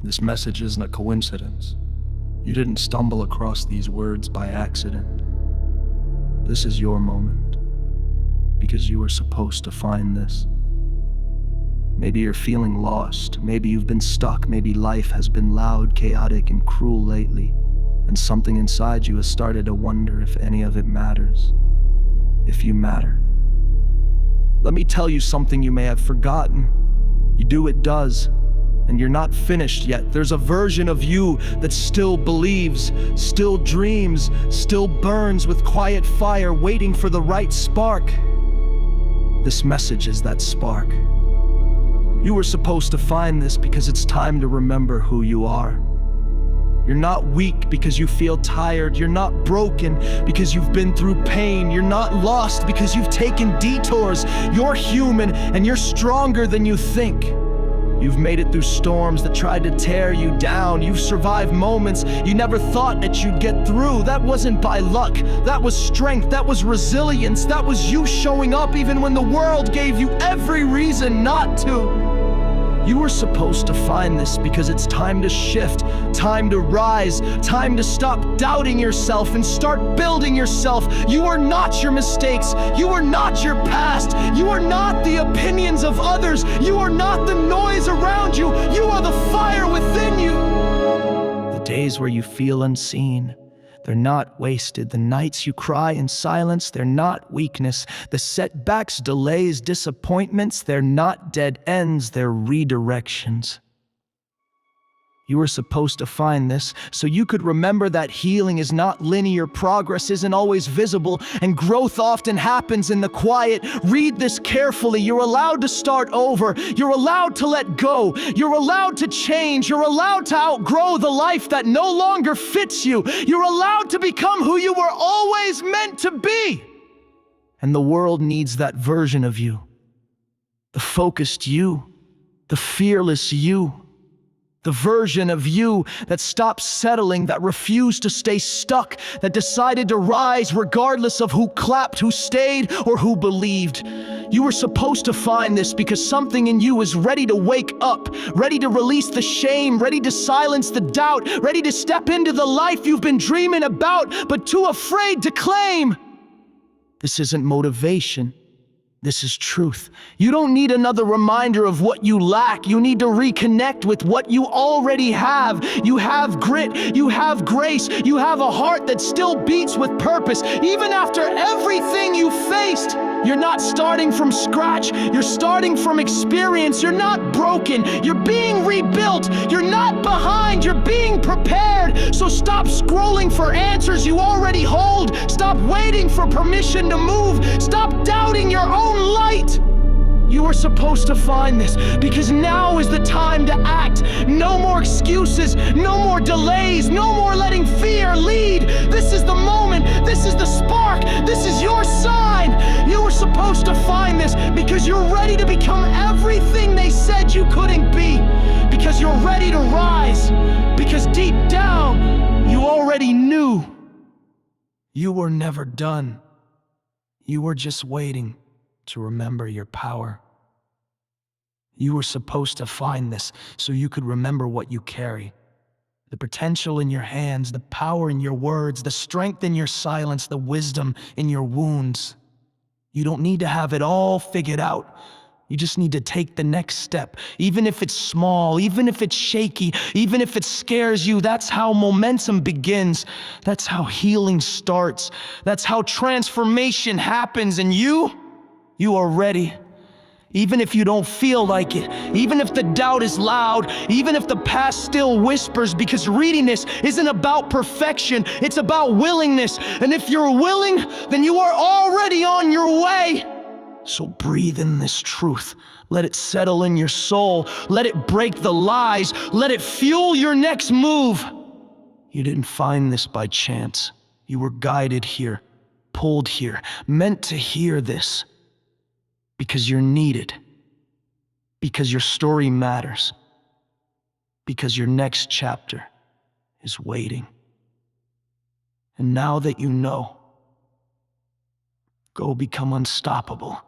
This message isn't a coincidence. You didn't stumble across these words by accident. This is your moment, because you were supposed to find this. Maybe you're feeling lost, maybe you've been stuck, maybe life has been loud, chaotic, and cruel lately, and something inside you has started to wonder if any of it matters, if you matter. Let me tell you something you may have forgotten. You do, it does. And you're not finished yet. There's a version of you that still believes, still dreams, still burns with quiet fire, waiting for the right spark. This message is that spark. You were supposed to find this because it's time to remember who you are. You're not weak because you feel tired. You're not broken because you've been through pain. You're not lost because you've taken detours. You're human and you're stronger than you think. You've made it through storms that tried to tear you down. You've survived moments you never thought that you'd get through. That wasn't by luck. That was strength. That was resilience. That was you showing up even when the world gave you every reason not to. You were supposed to find this because it's time to shift, time to rise, time to stop doubting yourself and start building yourself. You are not your mistakes. You are not your past. You are not the opinions of others. You are not the noise around you. You are the fire within you. The days where you feel unseen, they're not wasted. The nights you cry in silence, they're not weakness. The setbacks, delays, disappointments, they're not dead ends, they're redirections. You were supposed to find this so you could remember that healing is not linear, progress isn't always visible, and growth often happens in the quiet. Read this carefully. You're allowed to start over. You're allowed to let go. You're allowed to change. You're allowed to outgrow the life that no longer fits you. You're allowed to become who you were always meant to be. And the world needs that version of you. The focused you, the fearless you. The version of you that stopped settling, that refused to stay stuck, that decided to rise regardless of who clapped, who stayed, or who believed. You were supposed to find this because something in you is ready to wake up, ready to release the shame, ready to silence the doubt, ready to step into the life you've been dreaming about, but too afraid to claim. This isn't motivation. This is truth. You don't need another reminder of what you lack. You need to reconnect with what you already have. You have grit, you have grace, you have a heart that still beats with purpose. Even after everything you faced, you're not starting from scratch. You're starting from experience. You're not broken. You're being rebuilt. You're not behind. You're being prepared. So stop scrolling for answers you already hold. Stop waiting for permission to move. Stop doubting your own light. You were supposed to find this because now is the time to act. No more excuses, no more delays, no more letting fear lead. This is the moment, this is the spark, this is your sign. You were supposed to find this because you're ready to become everything they said you couldn't be. Because you're ready to rise. Because deep down, you already knew. You were never done. You were just waiting to remember your power. You were supposed to find this so you could remember what you carry. The potential in your hands, the power in your words, the strength in your silence, the wisdom in your wounds. You don't need to have it all figured out. You just need to take the next step. Even if it's small, even if it's shaky, even if it scares you, that's how momentum begins. That's how healing starts. That's how transformation happens. And you are ready. Even if you don't feel like it, even if the doubt is loud, even if the past still whispers, because reading this isn't about perfection, it's about willingness. And if you're willing, then you are already on your way. So breathe in this truth. Let it settle in your soul. Let it break the lies. Let it fuel your next move. You didn't find this by chance. You were guided here, pulled here, meant to hear this. Because you're needed, because your story matters, because your next chapter is waiting. And now that you know, go become unstoppable.